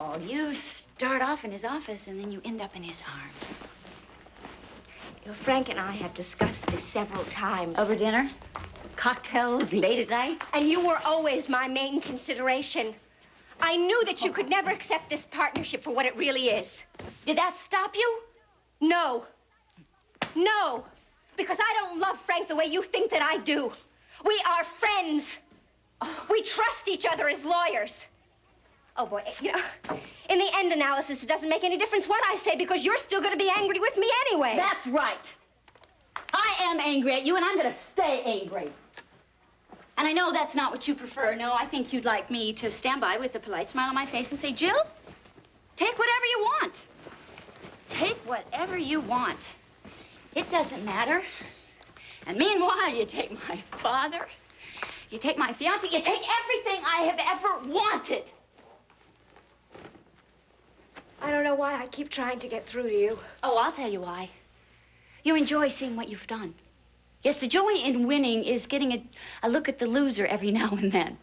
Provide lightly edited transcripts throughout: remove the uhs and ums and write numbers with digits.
You start off in his office, and then you end up in his arms. You know, Frank and I have discussed this several times. Over dinner? Cocktails, late at night? And you were always my main consideration. I knew that you could never accept this partnership for what it really is. Did that stop you? No. No. Because I don't love Frank the way you think that I do. We are friends. We trust each other as lawyers. Oh, boy, you know, in the end analysis, it doesn't make any difference what I say because you're still going to be angry with me anyway. That's right. I am angry at you, and I'm going to stay angry. And I know that's not what you prefer. No, I think you'd like me to stand by with a polite smile on my face and say, Jill, take whatever you want. Take whatever you want. It doesn't matter. And meanwhile, you take my father, you take my fiancé, you take everything I have ever wanted. I don't know why I keep trying to get through to you. Oh, I'll tell you why. You enjoy seeing what you've done. Yes, the joy in winning is getting a look at the loser every now and then.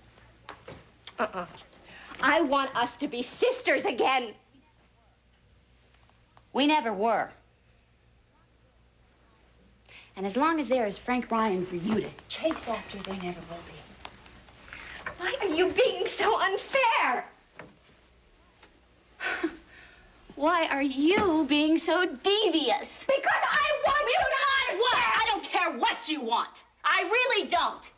I want us to be sisters again. We never were. And as long as there is Frank Ryan for you to chase after, there never will be. Why are you being so unfair? Why are you being so devious? Because I want you to understand. What? I don't care what you want. I really don't.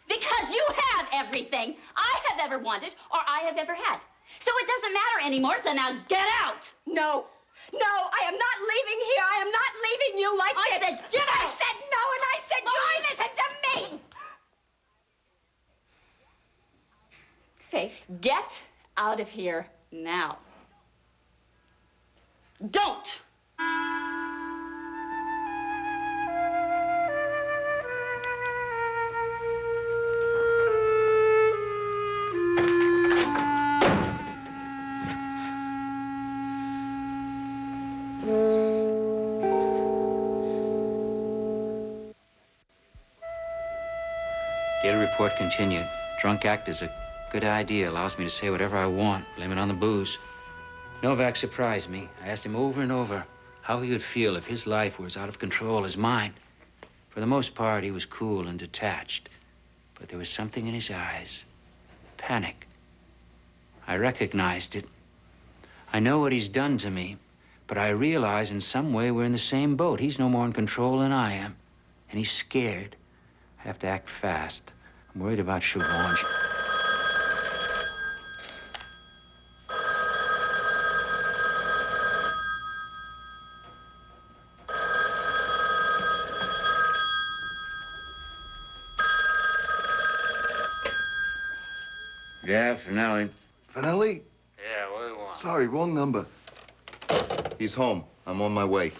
Because you have everything I have ever wanted or I have ever had. So it doesn't matter anymore, so now get out. No. No, I am not leaving here. I am not leaving you like this. I said get out. I said no, and I said you listen to me. Faith, get out of here now. Don't! Daily report continued. Drunk act is a good idea. Allows me to say whatever I want. Blame it on the booze. Novak surprised me. I asked him over and over how he would feel if his life was out of control as mine. For the most part, he was cool and detached. But there was something in his eyes. Panic. I recognized it. I know what he's done to me, but I realize in some way we're in the same boat. He's no more in control than I am. And he's scared. I have to act fast. I'm worried about Siobhan. Yeah, Finelli. Finelli? Yeah, what do you want? Sorry, wrong number. He's home. I'm on my way.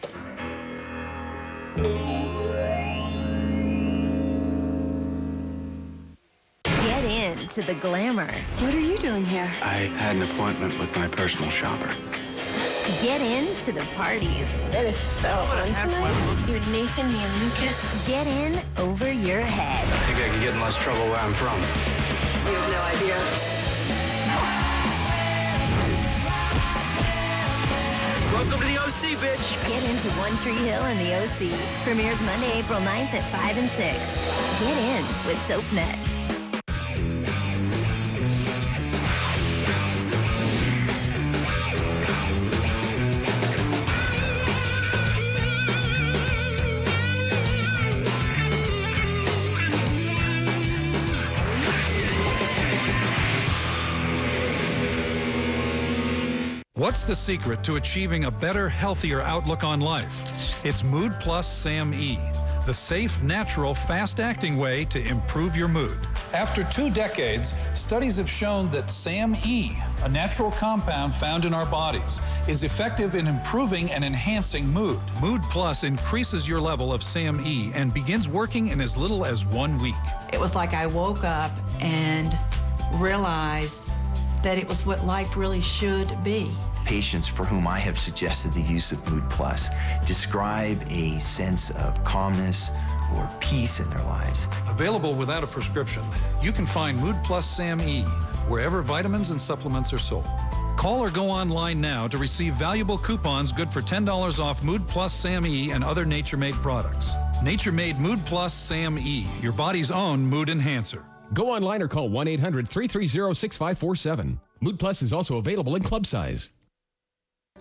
Get into the glamour. What are you doing here? I had an appointment with my personal shopper. Get into the parties. That is so fun tonight. You and Nathan, me and Lucas. Get in over your head. I think I could get in less trouble where I'm from. You have no idea. Welcome to the OC, bitch. Get into One Tree Hill and the OC. Premieres Monday, April 9th at 5 and 6. Get in with SoapNet. What's the secret to achieving a better, healthier outlook on life? It's Mood Plus SAM-E, the safe, natural, fast-acting way to improve your mood. After 2 decades, studies have shown that SAM-E, a natural compound found in our bodies, is effective in improving and enhancing mood. Mood Plus increases your level of SAM-E and begins working in as little as 1 week. It was like I woke up and realized that it was what life really should be. Patients for whom I have suggested the use of Mood Plus describe a sense of calmness or peace in their lives. Available without a prescription, you can find Mood Plus SAM-E wherever vitamins and supplements are sold. Call Call or go online now to receive valuable coupons good for $10 off Mood Plus Sam E and other Nature Made products. Nature Made Mood Plus Sam E, your body's own mood enhancer. Go online or call 1-800-330-6547. Mood Plus is also available in club size.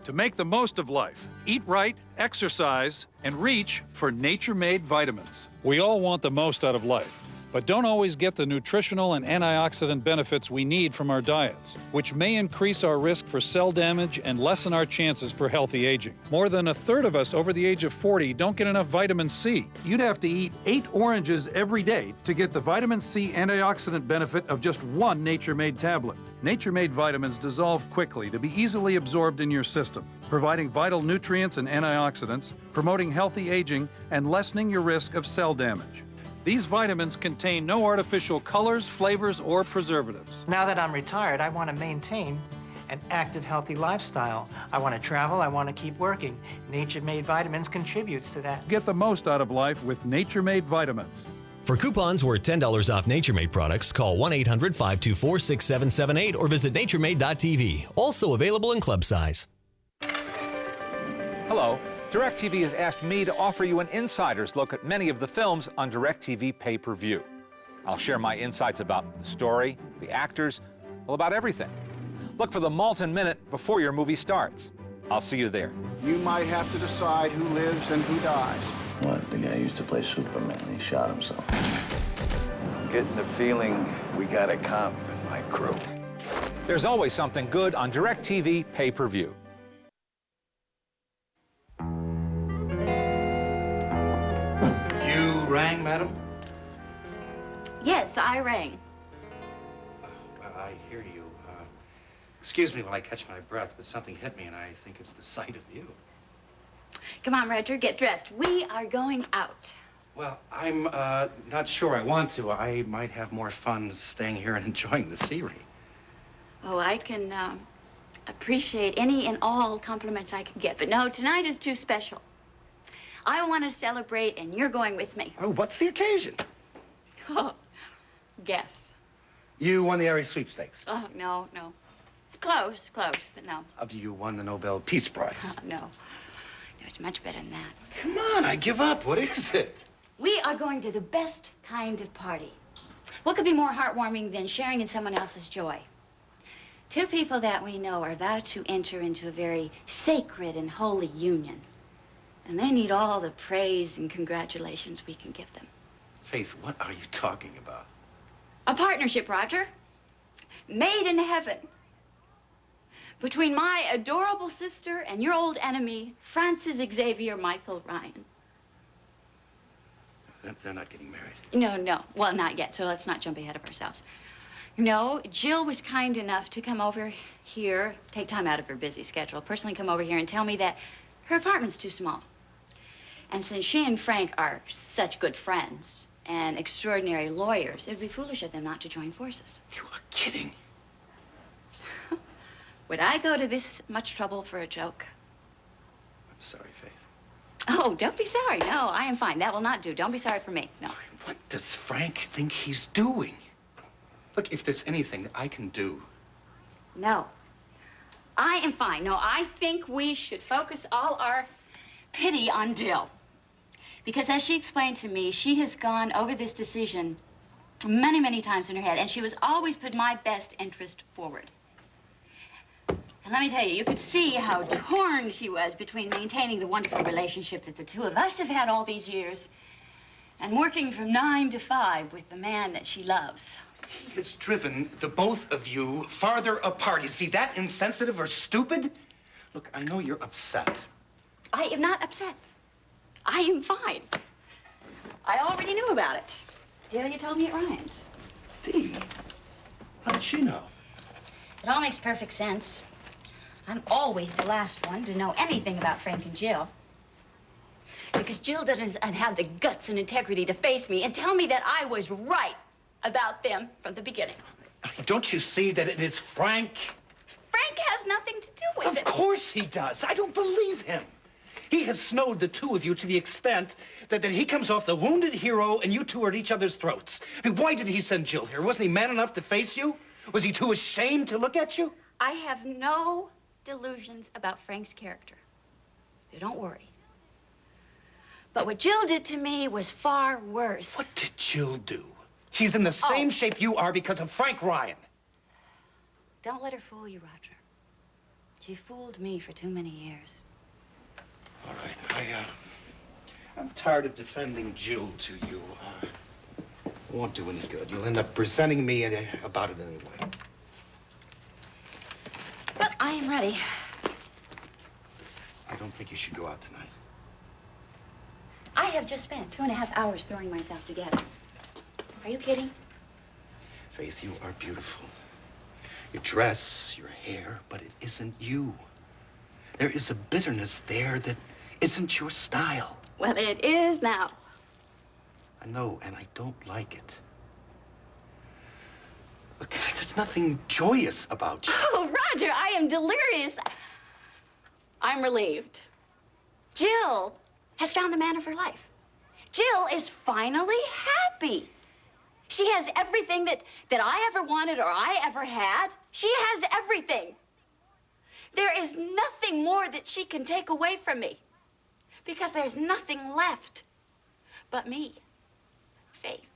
To make the most of life, eat right, exercise, and reach for nature-made vitamins. We all want the most out of life, but don't always get the nutritional and antioxidant benefits we need from our diets, which may increase our risk for cell damage and lessen our chances for healthy aging. More than a third of us over the age of 40 don't get enough vitamin C. You'd have to eat 8 oranges every day to get the vitamin C antioxidant benefit of just one nature-made tablet. Nature-made vitamins dissolve quickly to be easily absorbed in your system, providing vital nutrients and antioxidants, promoting healthy aging, and lessening your risk of cell damage. These vitamins contain no artificial colors, flavors, or preservatives. Now that I'm retired, I want to maintain an active, healthy lifestyle. I want to travel, I want to keep working. Nature-Made Vitamins contributes to that. Get the most out of life with Nature-Made Vitamins. For coupons worth $10 off Nature-Made products, call 1-800-524-6778 or visit naturemade.tv. Also available in club size. Hello. DirecTV has asked me to offer you an insider's look at many of the films on DirecTV pay-per-view. I'll share my insights about the story, the actors, well, about everything. Look for the Malton Minute before your movie starts. I'll see you there. You might have to decide who lives and who dies. What? The guy used to play Superman. He shot himself. Getting the feeling we got a cop in my crew. There's always something good on DirecTV pay-per-view. You rang, madam? Yes, I rang. Well, I hear you. Excuse me while I catch my breath, but something hit me, and I think it's the sight of you. Come on, Roger, get dressed. We are going out. Well, I'm not sure I want to. I might have more fun staying here and enjoying the scenery. Oh, I can appreciate any and all compliments I can get, but no, tonight is too special. I want to celebrate, and you're going with me. Oh, what's the occasion? Oh, guess. You won the area sweepstakes. Oh, no. Close, but no. You won the Nobel Peace Prize. No. No, it's much better than that. Come on, I give up. What is it? We are going to the best kind of party. What could be more heartwarming than sharing in someone else's joy? Two people that we know are about to enter into a very sacred and holy union. And they need all the praise and congratulations we can give them. Faith, what are you talking about? A partnership, Roger. Made in heaven. Between my adorable sister and your old enemy, Francis Xavier Michael Ryan. They're not getting married. No. Well, not yet, so let's not jump ahead of ourselves. No, Jill was kind enough to come over here, take time out of her busy schedule, personally come over here and tell me that her apartment's too small. And since she and Frank are such good friends and extraordinary lawyers, it would be foolish of them not to join forces. You are kidding. Would I go to this much trouble for a joke? I'm sorry, Faith. Oh, don't be sorry. No, I am fine. That will not do. Don't be sorry for me. No. What does Frank think he's doing? Look, if there's anything that I can do. No. I am fine. No, I think we should focus all our pity on Jill. Because as she explained to me, she has gone over this decision many, many times in her head, and she was always put my best interest forward. And let me tell you, you could see how torn she was between maintaining the wonderful relationship that the two of us have had all these years and working from 9 to 5 with the man that she loves. He has driven the both of you farther apart. Is he that insensitive or stupid? Look, I know you're upset. I am not upset. I am fine. I already knew about it. Delia told me at Ryan's. Dee, how did she know? It all makes perfect sense. I'm always the last one to know anything about Frank and Jill. Because Jill doesn't have the guts and integrity to face me and tell me that I was right about them from the beginning. Don't you see that it is Frank? Frank has nothing to do with it. Of course he does. I don't believe him. He has snowed the two of you to the extent that he comes off the wounded hero and you two are at each other's throats. I mean, why did he send Jill here? Wasn't he man enough to face you? Was he too ashamed to look at you? I have no delusions about Frank's character. So don't worry. But what Jill did to me was far worse. What did Jill do? She's in the same shape you are because of Frank Ryan. Don't let her fool you, Roger. She fooled me for too many years. All right, I'm tired of defending Jill to you. It won't do any good. You'll end up presenting me about it anyway. Well, I am ready. I don't think you should go out tonight. I have just spent 2.5 hours throwing myself together. Are you kidding? Faith, you are beautiful. Your dress, your hair, but it isn't you. There is a bitterness there that isn't your style. Well, it is now. I know, and I don't like it. Look, there's nothing joyous about you. Oh, Roger, I am delirious. I'm relieved. Jill has found the man of her life. Jill is finally happy. She has everything that I ever wanted or I ever had. She has everything. There is nothing more that she can take away from me because there's nothing left but me, Faith.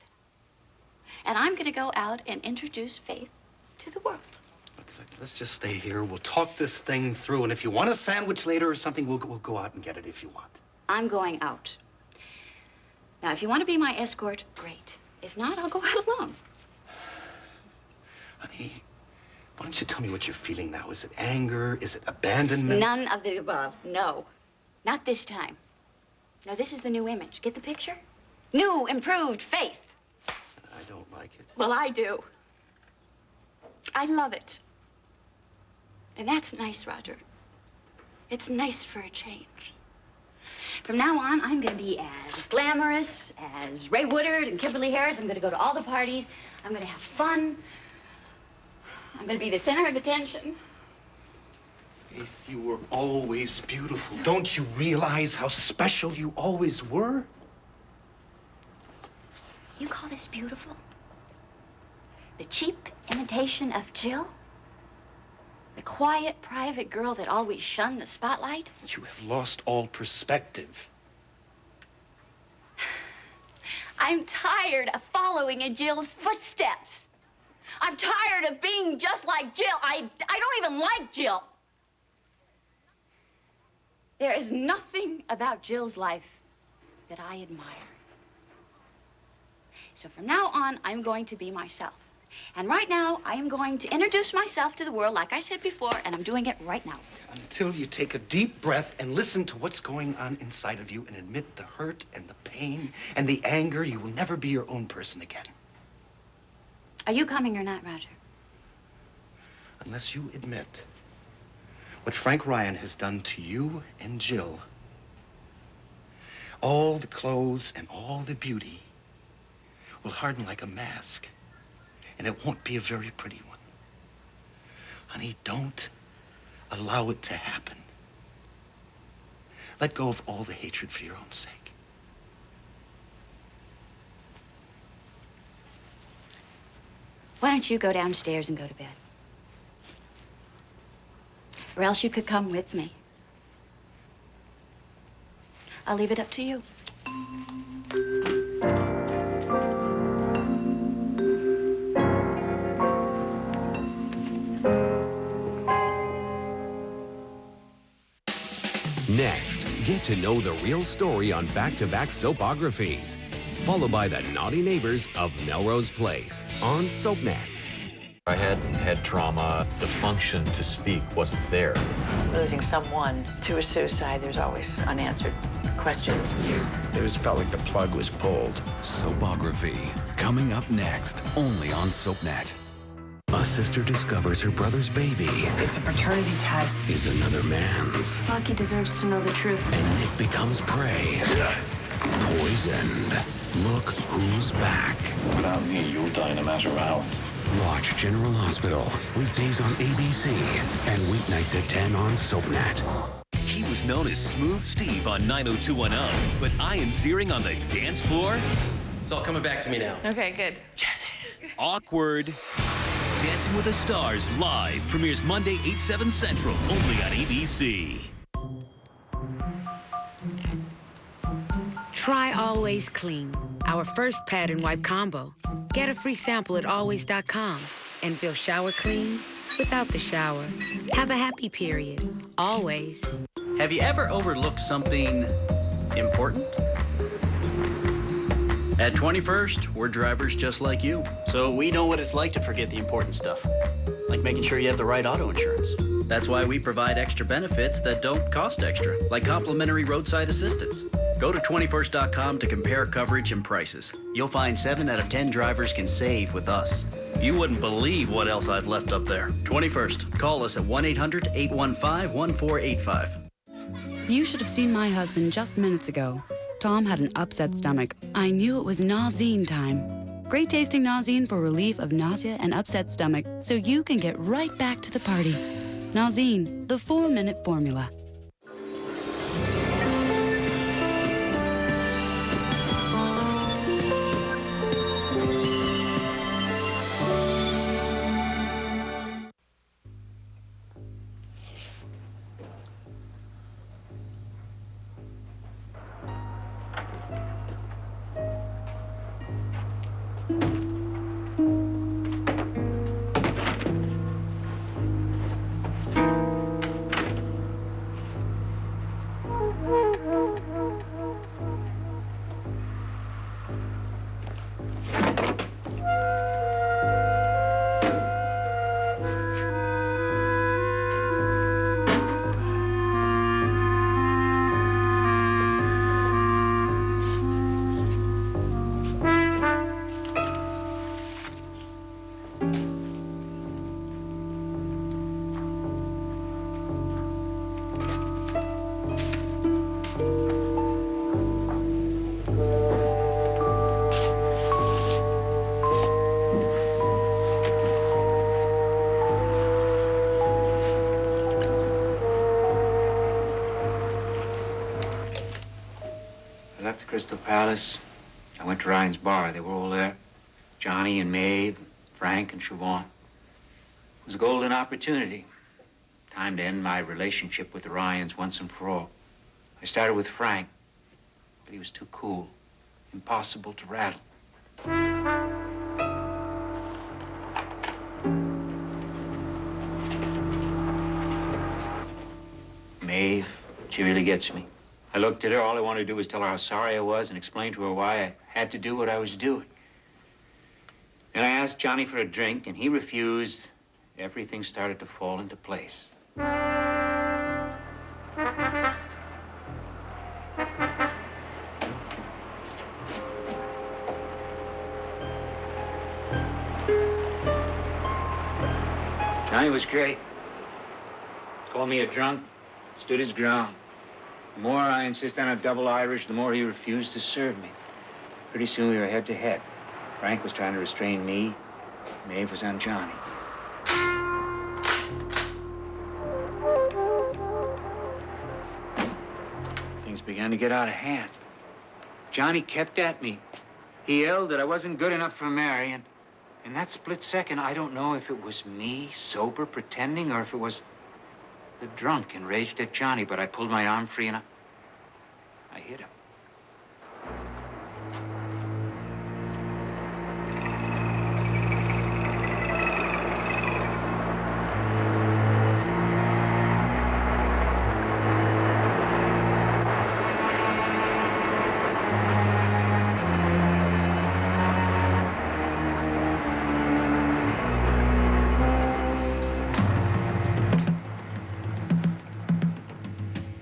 And I'm going to go out and introduce Faith to the world. Look, let's just stay here. We'll talk this thing through, and if you want a sandwich later or something, we'll go out and get it if you want. I'm going out. Now, if you want to be my escort, great. If not, I'll go out alone. Honey, why don't you tell me what you're feeling now? Is it anger? Is it abandonment? None of the above. No. Not this time. No, this is the new image. Get the picture? New, improved Faith. I don't like it. Well, I do. I love it. And that's nice, Roger. It's nice for a change. From now on, I'm going to be as glamorous as Ray Woodard and Kimberly Harris. I'm going to go to all the parties. I'm going to have fun. I'm going to be the center of attention. Faith, you were always beautiful. Don't you realize how special you always were? You call this beautiful? The cheap imitation of Jill? The quiet, private girl that always shunned the spotlight? You have lost all perspective. I'm tired of following in Jill's footsteps. I'm tired of being just like Jill. I don't even like Jill. There is nothing about Jill's life that I admire. So from now on, I'm going to be myself. And right now, I am going to introduce myself to the world, like I said before, and I'm doing it right now. Until you take a deep breath and listen to what's going on inside of you and admit the hurt and the pain and the anger, you will never be your own person again. Are you coming or not, Roger? Unless you admit what Frank Ryan has done to you and Jill, all the clothes and all the beauty will harden like a mask, and it won't be a very pretty one. Honey, don't allow it to happen. Let go of all the hatred for your own sake. Why don't you go downstairs and go to bed? Or else you could come with me. I'll leave it up to you. Next, get to know the real story on back-to-back soapographies, followed by the naughty neighbors of Melrose Place on SoapNet. I had head trauma. The function to speak wasn't there. Losing someone to a suicide, there's always unanswered questions. It just felt like the plug was pulled. Soapography, coming up next, only on SoapNet. A sister discovers her brother's baby. It's a paternity test. Is another man's. Lucky deserves to know the truth. And Nick becomes prey. Poisoned. Look who's back. Without me, you'll die in a matter of hours. Watch General Hospital, weekdays on ABC and weeknights at 10 on SoapNet. He was known as Smooth Steve on 90210, but Ian Ziering on the dance floor? It's all coming back to me now. Okay, good. Awkward. Dancing with the Stars live premieres Monday, 8/7 Central, only on ABC. Try Always Clean, our first pad and wipe combo. Get a free sample at always.com and feel shower clean without the shower. Have a happy period. Always. Have you ever overlooked something important? At 21st, we're drivers just like you. So we know what it's like to forget the important stuff, like making sure you have the right auto insurance. That's why we provide extra benefits that don't cost extra, like complimentary roadside assistance. Go to 21st.com to compare coverage and prices. You'll find 7 out of 10 drivers can save with us. You wouldn't believe what else I've left up there. 21st. Call us at 1-800-815-1485. You should have seen my husband just minutes ago. Tom had an upset stomach. I knew it was Nausine time. Great tasting Nausine for relief of nausea and upset stomach, so you can get right back to the party. Nausine, the 4-minute formula. Crystal Palace. I went to Ryan's bar. They were all there. Johnny and Maeve, Frank and Siobhan. It was a golden opportunity. Time to end my relationship with the Ryans once and for all. I started with Frank, but he was too cool. Impossible to rattle. Maeve, she really gets me. I looked at her, all I wanted to do was tell her how sorry I was and explain to her why I had to do what I was doing. And I asked Johnny for a drink, and he refused. Everything started to fall into place. Johnny was great. Called me a drunk, stood his ground. The more I insisted on a double Irish, the more he refused to serve me. Pretty soon we were head to head. Frank was trying to restrain me. Maeve was on Johnny. Things began to get out of hand. Johnny kept at me. He yelled that I wasn't good enough for Mary, and in that split second, I don't know if it was me, sober, pretending, or if it was the drunk enraged at Johnny, but I pulled my arm free and I hit him.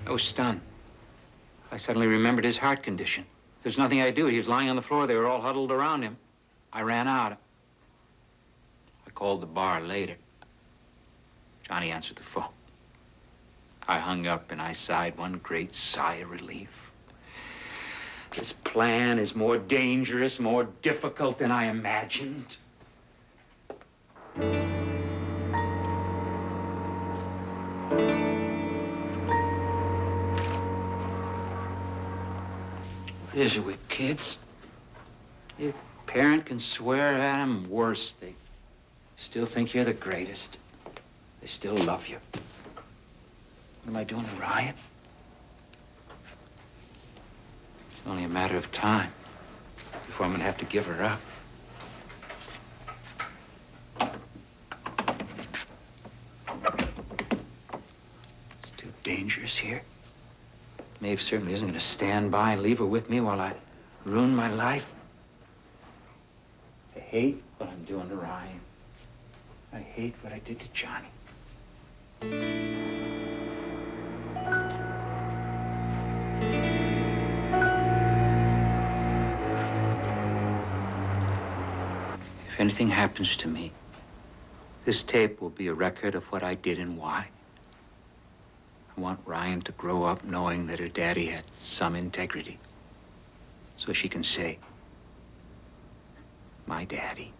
I was stunned. I suddenly remembered his heart condition. There's nothing I could do. He was lying on the floor. They were all huddled around him. I ran out. I called the bar later. Johnny answered the phone. I hung up and I sighed one great sigh of relief. This plan is more dangerous, more difficult than I imagined. What is it with kids? Your parent can swear at them worse. They Still think you're the greatest. They still love you. What am I doing to Ryan? It's only a matter of time before I'm gonna have to give her up. It's too dangerous here. Maeve certainly isn't gonna stand by and leave her with me while I ruin my life. I hate what I'm doing to Ryan. I hate what I did to Johnny. If anything happens to me, this tape will be a record of what I did and why. I want Ryan to grow up knowing that her daddy had some integrity, so she can say, my daddy,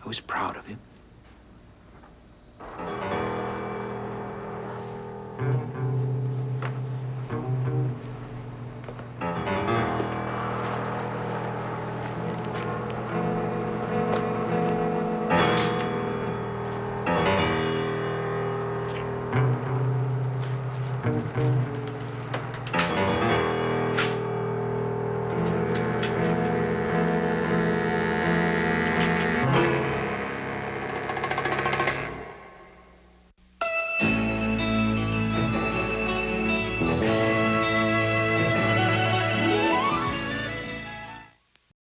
I was proud of him.